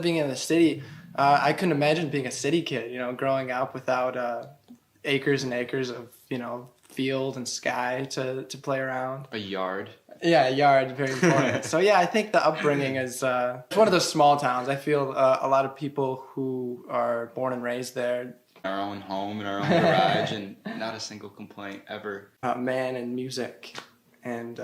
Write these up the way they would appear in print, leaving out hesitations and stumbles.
Being in the city, I couldn't imagine being a city kid, growing up without acres and acres of, field and sky to play around. A yard. Yeah, yard, very important. So yeah, I think the upbringing is it's one of those small towns. I feel a lot of people who are born and raised there. Our own home and our own garage, and not a single complaint ever. Man and music, and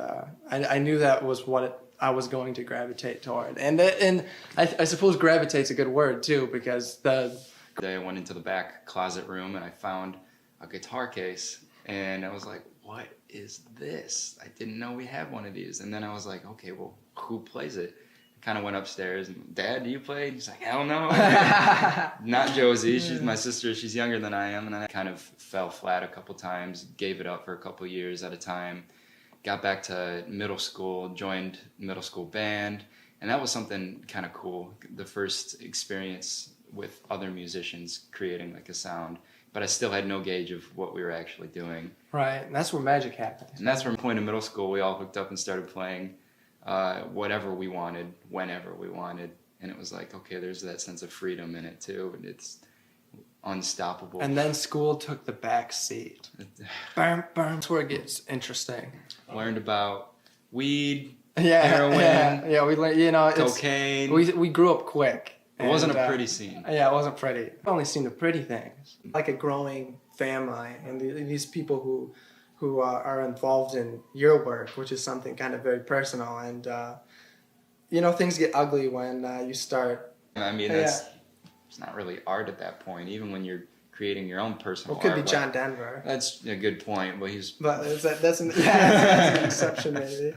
I knew that was what I was going to gravitate toward, and I suppose gravitate's a good word too, because the day I went into the back closet room and I found a guitar case, and I was like, what is this? I didn't know we had one of these. And then I was like, okay, well, who plays it? I kind of went upstairs and, Dad, do you play? And he's like, hell no. Not Josie, she's my sister, she's younger than I am. And then I kind of fell flat a couple times, gave it up for a couple years at a time. Got back to middle school, joined middle school band, and that was something kind of cool. The first experience with other musicians creating like a sound, but I still had no gauge of what we were actually doing. Right, and that's where magic happens. And that's from point of middle school, we all hooked up and started playing whatever we wanted, whenever we wanted, and it was like, okay, there's that sense of freedom in it too, and it's unstoppable. And then school took the back seat. That's where it gets interesting. Learned about weed, heroin. Yeah, we learned, cocaine. We grew up quick. It wasn't a pretty scene. Yeah, it wasn't pretty. I've only seen the pretty things. Like a growing family, and these people who are involved in your work, which is something kind of very personal. And, things get ugly when you start. I mean, it's not really art at that point, even when you're creating your own personal art. It could be John Denver. That's a good point, but that's an exception, maybe.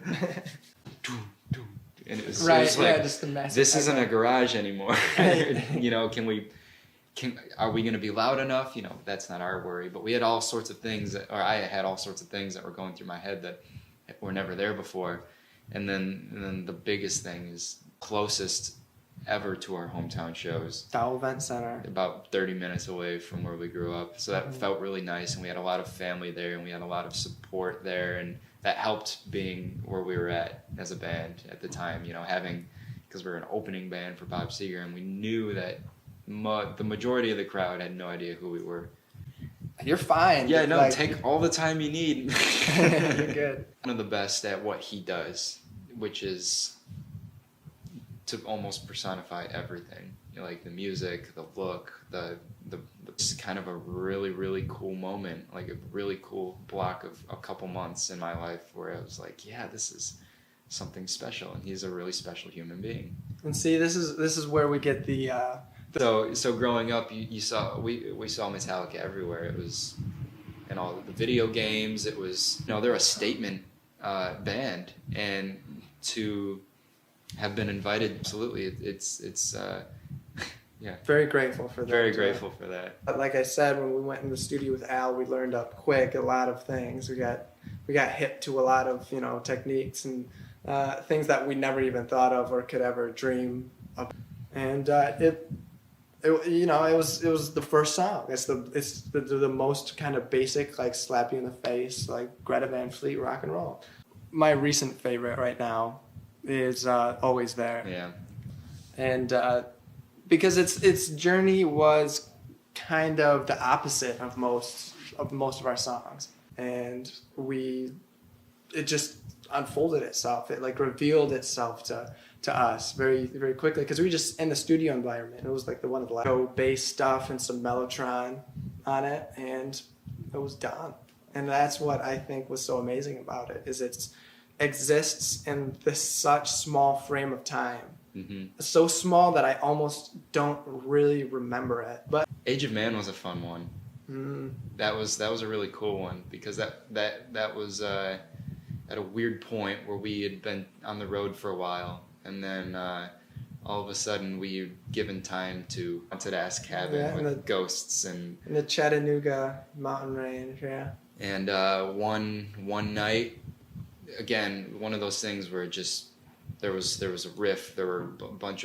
And it was, right, it was like, just the mess. This isn't a garage anymore. Are we going to be loud enough? That's not our worry. But we had all sorts of things, I had all sorts of things that were going through my head that were never there before. And then the biggest thing is closest ever to our hometown shows. Dow Event Center. About 30 minutes away from where we grew up. So that felt really nice, and we had a lot of family there, and we had a lot of support there, and that helped being where we were at as a band at the time, because we were an opening band for Bob Seger, and we knew that the majority of the crowd had no idea who we were. You're fine. Yeah, no, take all the time you need. You're good. One of the best at what he does, which is to almost personify everything, like the music, the look, it's kind of a really, really cool moment, like a really cool block of a couple months in my life where I was like, yeah, this is something special, and he's a really special human being. And see, this is where we get the So growing up, we saw Metallica everywhere. It was in all the video games. It was, they're a statement band, and to have been invited, absolutely, it's yeah. Very grateful for that. Very grateful for that. But like I said, when we went in the studio with Al, we learned up quick a lot of things. We got hip to a lot of techniques and things that we never even thought of or could ever dream of. And it was the first song. It's the most kind of basic, like slap you in the face, like Greta Van Fleet rock and roll. My recent favorite right now is Always There. Yeah. And because its journey was kind of the opposite of most of our songs, and it just unfolded itself. It like revealed itself to us very, very quickly, because we were just in the studio environment. It was like the one of the low bass stuff and some Mellotron on it, and it was done. And that's what I think was so amazing about it, is it exists in this such small frame of time. Mm-hmm. So small that I almost don't really remember it. But Age of Man was a fun one. That was a really cool one, because that was at a weird point where we had been on the road for a while, and then all of a sudden we had given time to Haunted Ass Cabin with ghosts and in the Chattanooga mountain range, yeah. And one night, again, one of those things where it just there was a riff, there were a bunch